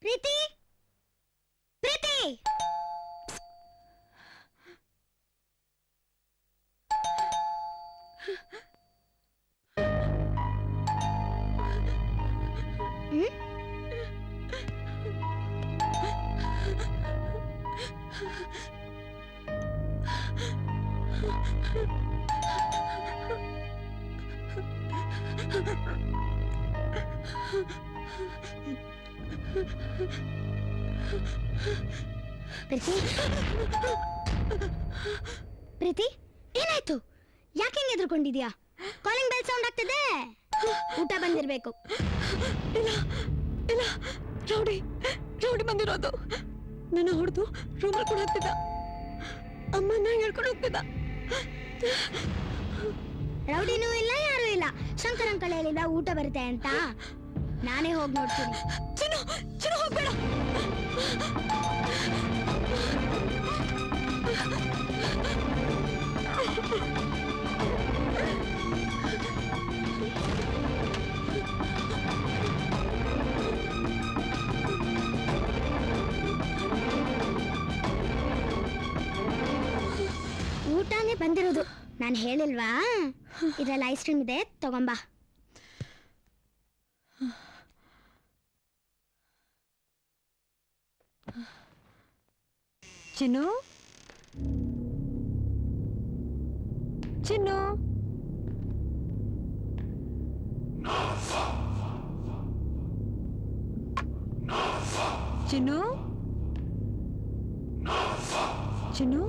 ಪ್ರೀತಿ ಪ್ರೀತಿ ಪ್ರೀತಿ ಪ್ರೀತಿ ಏನಾಯ್ತು? ಯಾಕೆ ಹಿಂಗೆ ಎದ್ರುಕೊಂಡಿದ್ಯಾ? Calling bell sound ಆಗ್ತಿದೆ. ಊಟ ಬಂದಿರ್ಬೇಕು. ಇಲ್ಲ ಇಲ್ಲ, rowdy rowdy ಬಂದಿರೋದು. ನನ್ನ ಹೊಡೆದು ರೂಮಲ್ಲಿ ಕೂಡ ಹಾಕ್ತಿದ್ದ. ಅಮ್ಮನ ಹೇಳ್ಕೊಂಡು ಹೋಗ್ತಿದ್ದ. ರೌಡಿನೂ ಇಲ್ಲ, ಯಾರು ಇಲ್ಲ. ಶಂಕರ್ ಅಂಕಲ್ ಹೇಳಿದ ಊಟ ಬರುತ್ತೆ ಅಂತ. ನಾನೇ ಹೋಗಿ ನೋಡ್ತೀನಿ. ಚಿನ್ನು ಚಿನ್ನು ಹೋಗ್ಬೇಡ. ಊಟನೇ ಬಂದಿರೋದು. ನಾನು ಹೇಳಿಲ್ವಾ? ಇದ್ರಲ್ಲಿ ಐಸ್ ಕ್ರೀಮ್ ಇದೆ, ತಗೊಂಬಾ. ಚಿನ್ನು ಚಿನ್ನು ಚಿನ್ನು ಚಿನ್ನು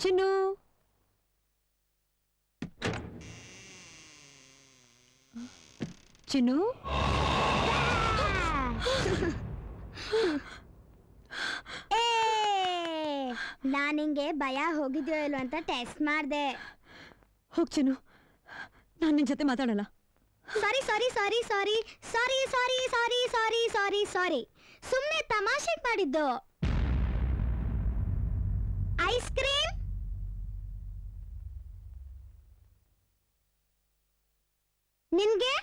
ಚಿನ್ನು ಚಿನ್ನು ನಾನು ನಿಂಗೆ ಭಯ ಹೋಗಿದ್ಯೋ ಇಲ್ವೋ ಅಂತ ಟೆಸ್ಟ್ ಮಾಡಿದೆ. ಹೋಗ್ ಚಿನ್ನು, ನಾನು ನಿನ್ ಜೊತೆ ಮಾತಾಡಲ್ಲ. ಸಾರಿ ಸಾರಿ ಸಾರಿ ಸಾರಿ ಸಾರಿ ಸಾರಿ ಸಾರಿ ಸಾರಿ ಸಾರಿ ಸಾರಿ ಸುಮ್ಮನೆ ತಮಾಷೆಗೆ ಮಾಡಿದ್ದು. ಐಸ್ ಕ್ರೀಮ್ ನಿನ್ಗೆ?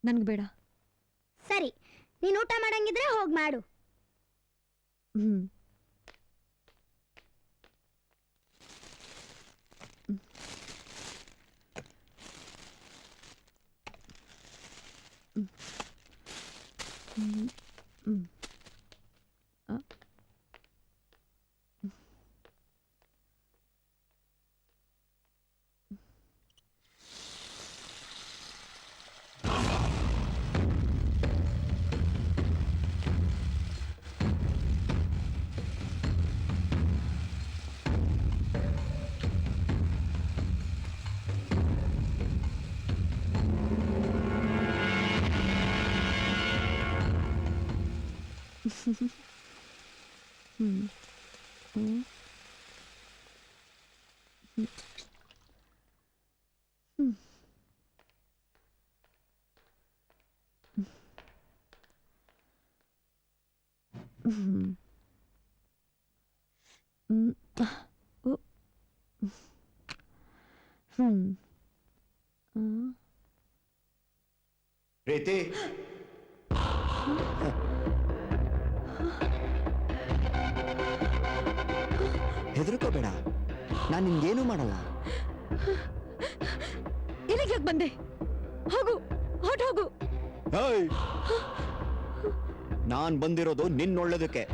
ನನ್ಗೆ ಬೇಡ. ಸರಿ, ನೀನು ಊಟ ಮಾಡಂಗಿದ್ರೆ ಹೋಗಿ ಮಾಡು. ಪ್ರೀತಿ, ಹೆದರ್ಕೋಬೇಡ, ನಾನು ನಿನ್ಗೇನು ಮಾಡಲ್ಲ. ಇಲ್ಲಿಗೆ ಯಾಕೆ ಬಂದೆ? ಹೋಗು, ಹೊರಟು ಹೋಗು. ನಾನ್ ಬಂದಿರೋದು ನಿನ್ನೊಳ್ಳೇದಕ್ಕೆ.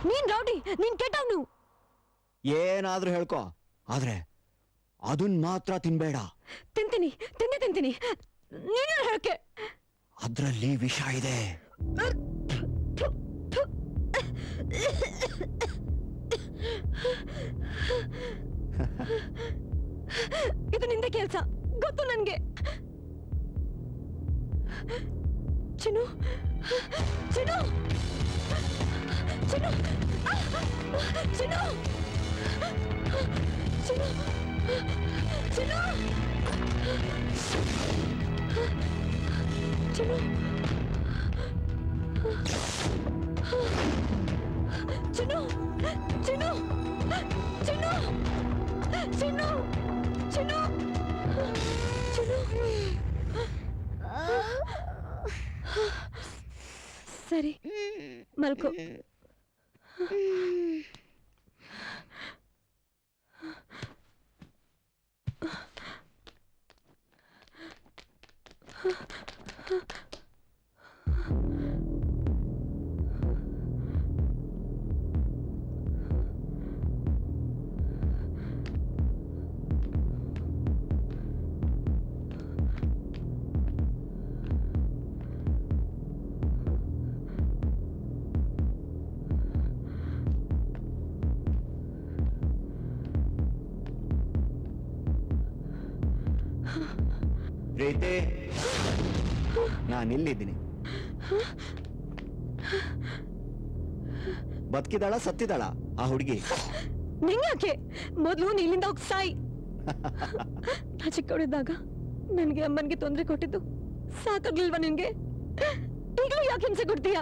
ನೀನ್ ರೌಡಿ, ನೀನ್ ಕೆಟ್ಟವನು. ಏನಾದ್ರೂ ಹೇಳ್ಕೊ, ಆದ್ರೆ ಅದನ್ ಮಾತ್ರ ತಿನ್ಬೇಡ. ತಿಂತೀನಿ, ತಿಂತೀನಿ. ನೀನು ಹೇಳಕ್ಕೆ. ಅದ್ರಲ್ಲಿ ವಿಷ ಇದೆ. ಇದು ನಿಂದೆ ಕೆಲ್ಸ, ಗೊತ್ತು ನನ್ಗೆ. ಚಿನ್ನು, ಚಿನ್ನು, ಚಿನ್ನು, ಚಿನ್ನು, ಚಿನ್ನು, ಚಿನ್ನು, ಚಿನ್ನು, ಚಿನ್ನು, ಚಿನ್ನು, ಚಿನ್ನು, ಚಿನ್ನು, ಚಿನ್ನು, ಚಿನ್ನು. ಸರಿ, ಮಲ್ಕೋ. ಪ್ರೀತಿ, ನಾನಿಲ್ಲಿದ್ದೀನಿ. ಬದುಕಿದಾಳ ಸತ್ತಿದಾಳ ಆ ಹುಡುಗಿ? ನಿಂಗ್ಯಾಕೆ? ಮೊದ್ಲು ನೀ ಇಲ್ಲಿಂದ ಹೋಗಿ ಸಾಯಿ. ನಾ ಚಿಕ್ಕವಳಿದ್ದಾಗ ನನ್ಗೆ ಅಮ್ಮನ್ಗೆ ತೊಂದರೆ ಕೊಟ್ಟಿದ್ದು ಸಾಕಾಗ್ಲಿಲ್ವಾ ನಿನ್ಗೆ? ಈಗಲೂ ಯಾಕೆ ಹಿಂಸೆ ಕೊಡ್ತೀಯ?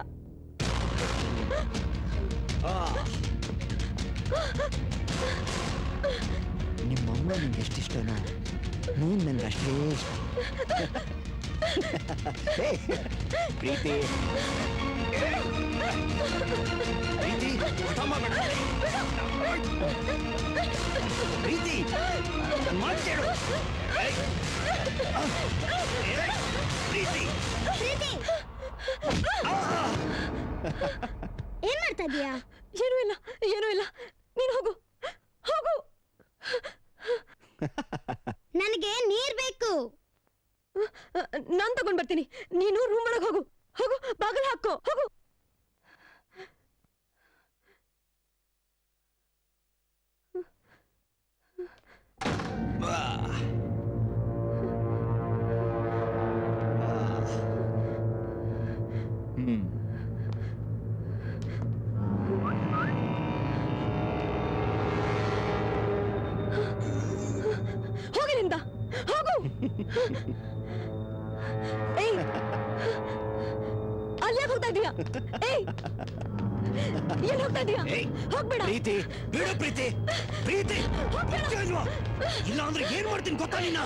ನಿಮ್ಮಮ್ಮ ನಿಂಗೆ ಎಷ್ಟಿಷ್ಟನೋ ನೀನ್ ನನ್ಗೆ ಅಷ್ಟೇ ಇಷ್ಟ. ಪ್ರೀತಿ, ಪ್ರೀತಿ, ಪ್ರೀತಿ, ಮಾತೇಳು. ಪ್ರೀತಿ, ಏನ್ ಮಾಡ್ತಾ ಇದೀಯಾ? ಏನೂ ಇಲ್ಲ. ನೀನು ಹೋಗು, ಹೋಗು. ನನಗೆ ನೀರ್ ಬೇಕು. ನಾನ್ ತಗೊಂಡ್ ಬರ್ತೀನಿ. ನೀನು ರೂಮ್ ಒಳಗೆ ಹೋಗು. ಹೋಗು, ಬಾಗಿಲು ಹಾಕೋ. ಹೋಗು. ಹೋಗಿಲ್ಲಿಂದ ಹೋಗು. ಏಯ್ ಅಲ್ಯಾಗ ಹೋಗ್ತಾ ಇದೀಯಾ? ಏಯ್ ಎಲ್ಲಿ ಹೋಗ್ತಾ ಇದೀಯಾ? ಹೋಗ್ಬೇಡ. ಪ್ರೀತಿ ಬಿಡು ಪ್ರೀತಿ, ಪ್ರೀತಿ ಇಲ್ಲ ಅಂದ್ರೆ ಏನ್ ಮಾಡ್ತೀನಿ ಗೊತ್ತಾ ನಿನ್ನ?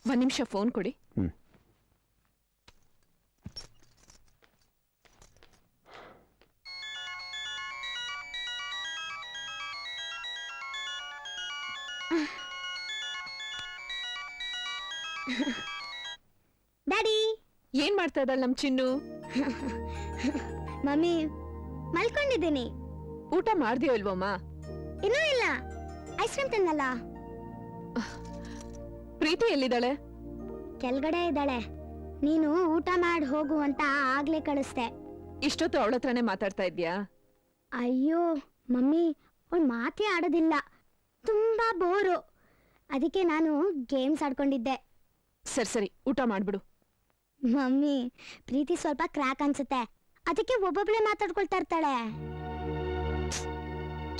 ಒಂದ್ ನಿಮಿಷ ಫೋನ್ ಕೊಡಿ. ಡ್ಯಾಡಿ ಏನ್ ಮಾಡ್ತಾ ಇದ್ದಾಳೆ ನಮ್ ಚಿನ್ನು? ಮಮ್ಮಿ ಮಲ್ಕೊಂಡಿದ್ದೀನಿ. ಊಟ ಮಾಡ್ದೆಯೋ ಇಲ್ವಮ್ಮ? ಇನ್ನೂ ಇಲ್ಲ, ಐಸ್ ಕ್ರೀಮ್ ತಿನ್ನಲ್ಲ. ಪ್ರೀತಿ ಎಲ್ಲಿದ್ದಾಳೆ? ಕೆಳಗಡೆ ಇದ್ದಾಳೆ. ನೀನು ಊಟ ಮಾಡಿ ಹೋಗು ಅಂತ ಆಗ್ಲೇ ಕಳಿಸ್ದೆ. ಇಷ್ಟೊತ್ತು ಅವಳ ಹತ್ರನೇ ಮಾತಾಡ್ತಾ ಇದ್ಯಾ? ಅಯ್ಯೋ ಮಮ್ಮಿ, ಅವ್ಳು ಮಾತೇ ಆಡೋದಿಲ್ಲ, ತುಂಬಾ ಬೋರು. ಅದಕ್ಕೆ ನಾನು ಗೇಮ್ಸ್ ಆಡ್ಕೊಂಡಿದ್ದೆ. ಸರಿ ಊಟ ಮಾಡ್ಬಿಡು. ಮಮ್ಮಿ, ಪ್ರೀತಿ ಸ್ವಲ್ಪ ಕ್ರ್ಯಾಕ್ ಅನ್ಸುತ್ತೆ, ಅದಕ್ಕೆ ಒಬ್ಬೊಬ್ಳೆ ಮಾತಾಡ್ಕೊಳ್ತಾ ಇರ್ತಾಳೆ.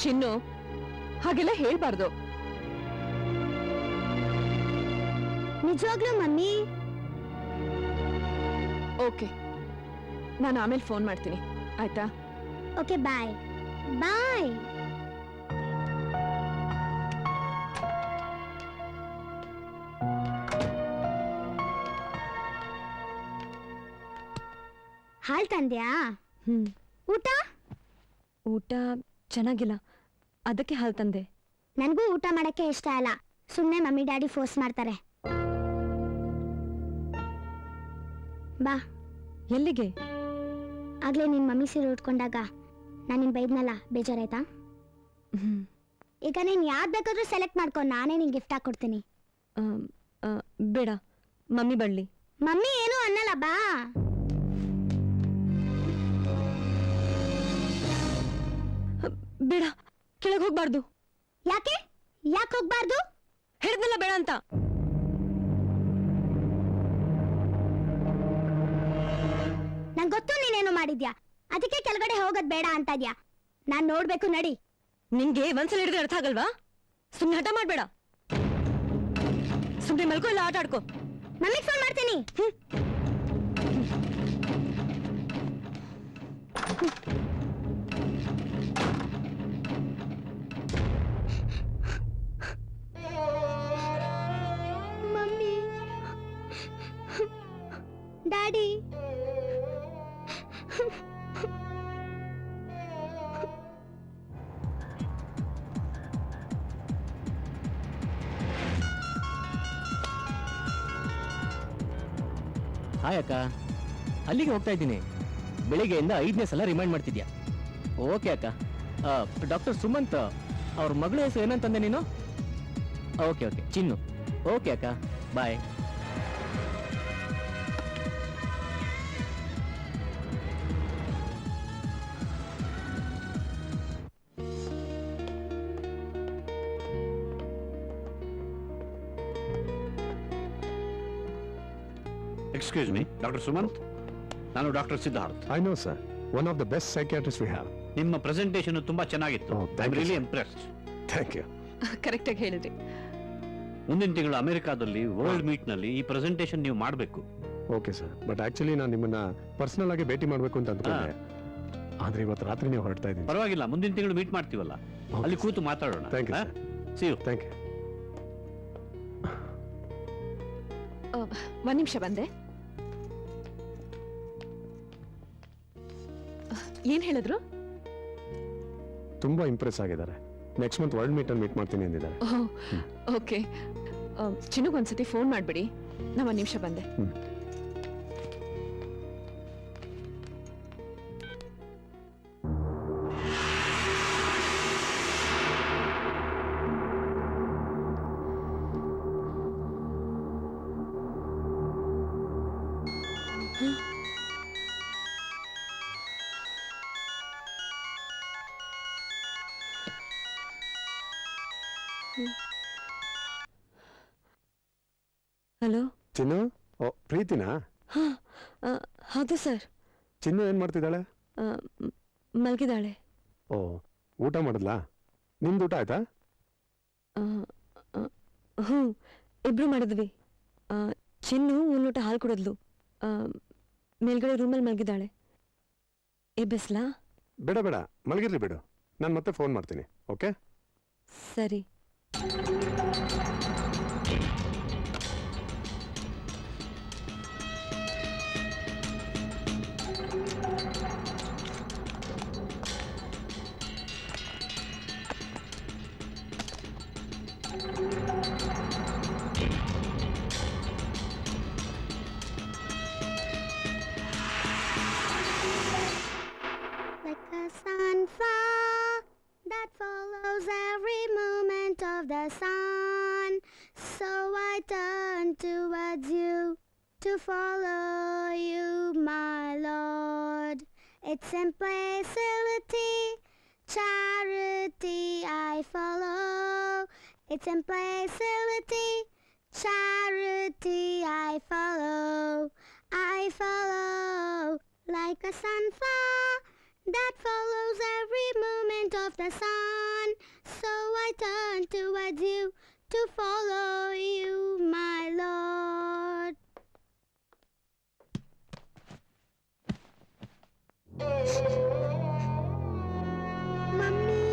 ಚಿನ್ನು, ಹಾಗೆಲ್ಲ ಹೇಳ್ಬಾರ್ದು. ನಿಜವಾಗ್ಲೂ ಮಮ್ಮಿ? ಓಕೆ, ನಾನು ಆಮೇಲೆ ಫೋನ್ ಮಾಡ್ತೀನಿ, ಆಯ್ತಾ? ಓಕೆ, ಬಾಯ್ ಬಾಯ್. ಹಾಲ್ ತಂದ್ಯಾ? ಊಟ? ಊಟ ಚೆನ್ನಾಗಿಲ್ಲ, ಅದಕ್ಕೆ ಹಾಲು ತಂದೆ. ನನಗೂ ಊಟ ಮಾಡಕ್ಕೆ ಇಷ್ಟ ಇಲ್ಲ, ಸುಮ್ಮನೆ ಮಮ್ಮಿ ಡ್ಯಾಡಿ ಫೋರ್ಸ್ ಮಾಡ್ತಾರೆ. ಬಾ. ಎಲ್ಲಿಗೆ? ಆಗ್ಲೇ ನಿನ್ ಮಮ್ಮಿ ಸೀರೆ ಉಟ್ಕೊಂಡಾಗ ನಾನು ನಿನ್ ಬೈದ್ನಲ್ಲ, ಬೇಜಾರಾಯ್ತಾ? ಈಗ ನೀನ್ ಯಾವ್ದು ಬೇಕಾದ್ರೂ ಸೆಲೆಕ್ಟ್ ಮಾಡ್ಕೊ, ನಾನೇ ನಿನ್ ಗಿಫ್ಟ್ ಹಾಕೊಡ್ತೀನಿ. ಬೇಡ, ಮಮ್ಮಿ ಬಳ್ಳಿ. ಮಮ್ಮಿ ಏನು ಅನ್ನಲ್ಲ, ಬಾ. ಬೇಡ, ಕೆಳಗೆ ಹೋಗ್ಬಾರ್ದು. ಯಾಕೆ ಹೋಗ್ಬಾರ್ದು? ಹೇಳಿದ್ನಲ್ಲ ಬೇಡ ಅಂತ. ನಂಗೆ ಗೊತ್ತು ನೀನೇನು ಮಾಡಿದ್ಯಾ, ಅದಕ್ಕೆ ಕೆಳಗಡೆ ಹೋಗೋದ್ ಬೇಡ ಅಂತ ಇದ್ಯಾ. ನಾನ್ ನೋಡ್ಬೇಕು, ನಡಿ. ನಿಂಗೆ ಒಂದ್ಸಲ ಹಿಡಿದ್ರೆ ಅರ್ಥ ಆಗಲ್ವಾ? ಸುಮ್ನೆ ಹಠ ಮಾಡ್ಬೇಡ, ಸುಮ್ನೆ ಮಲ್ಕೋ ಇಲ್ಲ ಆಟ ಆಡ್ಕೋ. ಮಮ್ಮಿಗೆ ಫೋನ್ ಮಾಡ್ತೀನಿ. ಮಮ್ಮಿ, ಡ್ಯಾಡಿ, ಹಾಯ್ ಅಕ್ಕ, ಅಲ್ಲಿಗೆ ಹೋಗ್ತಾ ಇದ್ದೀನಿ. ಬೆಳಿಗ್ಗೆಯಿಂದ 5ನೇ ಸಲ ರಿಮೈಂಡ್ ಮಾಡ್ತಿದ್ಯಾ. ಓಕೆ ಅಕ್ಕ. ಡಾಕ್ಟರ್ ಸುಮಂತ್ ಅವ್ರ ಮಗಳ ಹೆಸರು ಏನಂತಂದೆ ನೀನು? ಓಕೆ ಚಿನ್ನು. ಓಕೆ ಅಕ್ಕ, bye. Excuse me, doctor Sumanth. ನಾನು doctor Siddharth. I know, sir. One of the best psychiatrists we have. ನಿಮ್ಮ ಪ್ರೆಸೆಂಟೇಷನ್ ತುಂಬಾ ಚೆನ್ನಾಗಿತ್ತು. I am really impressed. Thank you. ಕರೆಕ್ಟಾಗಿ ಹೇಳಿದ್ರಿ. ಮುಂದಿನ ತಿಂಗಳು ಅಮೆರಿಕಾದಲ್ಲಿ ವರ್ಲ್ಡ್ ಮೀಟ್ ನಲ್ಲಿ ಈ ಪ್ರೆಸೆಂಟೇಷನ್ ನೀವು ಮಾಡಬೇಕು. ಓಕೆ ಸರ್, ಬಟ್ ಆಕ್ಚುಲಿ ನಾನು ನಿಮ್ಮನ್ನ ಪರ್ಸನಲ್ ಆಗಿ ಭೇಟಿ ಮಾಡಬೇಕು ಅಂತ ಅಂದ್ಕೊಂಡೆ. ಆದ್ರೆ ಇವತ್ತು ರಾತ್ರಿ ನೀವು ಹೊರಡ್ತಾ ಇದ್ದೀನಿ. ಪರವಾಗಿಲ್ಲ, ಮುಂದಿನ ತಿಂಗಳು ಮೀಟ್ ಮಾಡ್ತೀವಲ್ಲ, ಅಲ್ಲಿ ಕೂತು ಮಾತಾಡೋಣ. Thank you sir. See you. Thank you. ಒಂದ್ ನಿಮಿಷ ಬಂದೆ. ಏನ್ ಹೇಳಿದ್ರು? ತುಂಬಾ ಇಂಪ್ರೆಸ್ ಆಗಿದ್ದಾರೆ. ನೆಕ್ಸ್ಟ್ ಮಂತ್ ವರ್ಲ್ಡ್ ಮೀಟ್ ಅಲ್ಲಿ ಮೀಟ್ ಮಾಡ್ತೀನಿ ಅಂದಿದ್ದಾರೆ. ಓಕೆ, ಚಿನ್ನುಗೊಂದ್ಸತಿ ಫೋನ್ ಮಾಡ್ಬಿಡಿ. ನಾ ಒಂದ್ ನಿಮಿಷ ಬಂದೆ. ಹಲೋ. ಚಿನ್ನು, ಓ ಪ್ರೀತಿನಾ? ಹೌದು ಸರ್. ಚಿನ್ನು ಏನ್ ಮಾಡ್ತಿದ್ದಾಳೆ? ಮಲ್ಗಿದಾಳೆ. ಓ, ಊಟ ಮಾಡಿದ್ಲಾ? ನಿಮ್ದು ಊಟ ಆಯ್ತಾ? ಹ್ಞೂ, ಇಬ್ರು ಮಾಡಿದ್ವಿ. ಚಿನ್ನು ಊಟ ಹಾಲು ಕುಡಿದ್ಲು. ಮೇಲ್ಗಡೆ ರೂಮಲ್ಲಿ ಮಲ್ಗಿದ್ದಾಳೆ. ಎಬ್ಬಿಸ್ಲಾ? ಬೇಡ ಬೇಡ, ಮಲಗಿರ್ಲಿ ಬಿಡು. ನಾನು ಮತ್ತೆ ಫೋನ್ ಮಾಡ್ತೀನಿ. ಓಕೆ, ಸರಿ. Like a sunflower that follows every moment of the sun, so I turn towards you to follow you, my Lord. It's simplicity, charity I follow. It's simplicity, charity I follow. I follow like a sunflower that follows every movement of the sun. So I turn towards you to follow you, my Lord. Mummy,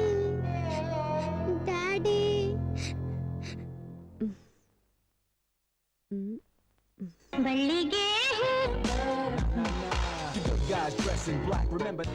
Daddy. ಬಳ್ಳಿಗೆ Guys dressed in black, remember.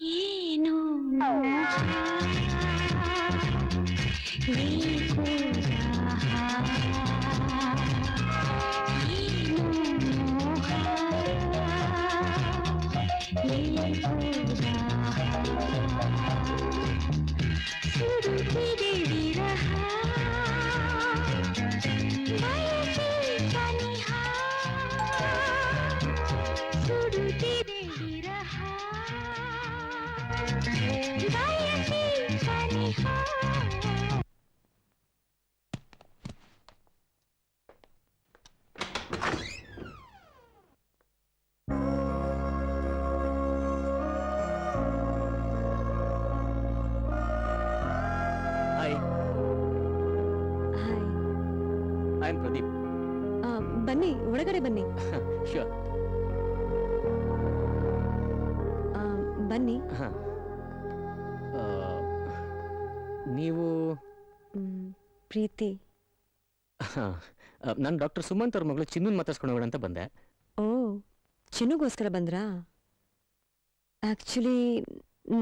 ಏನು Hi, hi I am Pradeep. ಬನ್ನಿ ಒಳಗಡೆ ಬನ್ನಿ Sure. ಬನ್ನಿ ನೀವು ಪ್ರೀತಿ ನಾನು doctor Sumanth ಅವ್ರ ಮಗಳು ಚಿನ್ನನ್ ಮಾತಾಡ್ಸ್ಕೊಂಡು ಹೋಗೋಣ ಅಂತ ಬಂದೆ. ಓ ಚಿನ್ನುಗೋಸ್ಕರ ಬಂದ್ರಾ? ಆ್ಯಕ್ಚುಲಿ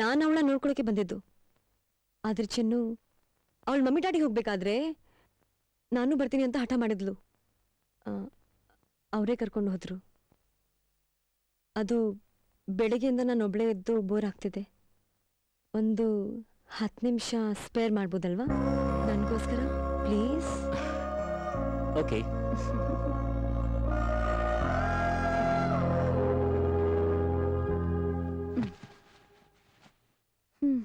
ನಾನು ಅವಳ ನೋಡ್ಕೊಳಕ್ಕೆ ಬಂದಿದ್ದು. ಆದ್ರೆ ಚಿನ್ನು ಅವಳ ಮಮ್ಮಿ ಡ್ಯಾಡಿಗೆ ಹೋಗ್ಬೇಕಾದ್ರೆ ನಾನು ಬರ್ತೀನಿ ಅಂತ ಹಠ ಮಾಡಿದ್ಲು. ಅವರೇ ಕರ್ಕೊಂಡು ಹೋದ್ರು. ಅದು ಬೆಳಗ್ಗೆಯಿಂದ ನಾನು ಒಬ್ಳೇ ಎದ್ದು ಬೋರ್ ಆಗ್ತಿದೆ. ಒಂದು 10 ನಿಮಿಷ ಸ್ಪೇರ್ ಮಾಡ್ಬೋದಲ್ವಾ ನನಗೋಸ್ಕರ ಪ್ಲೀಸ್? ಓಕೆ. ಹ್ಮ್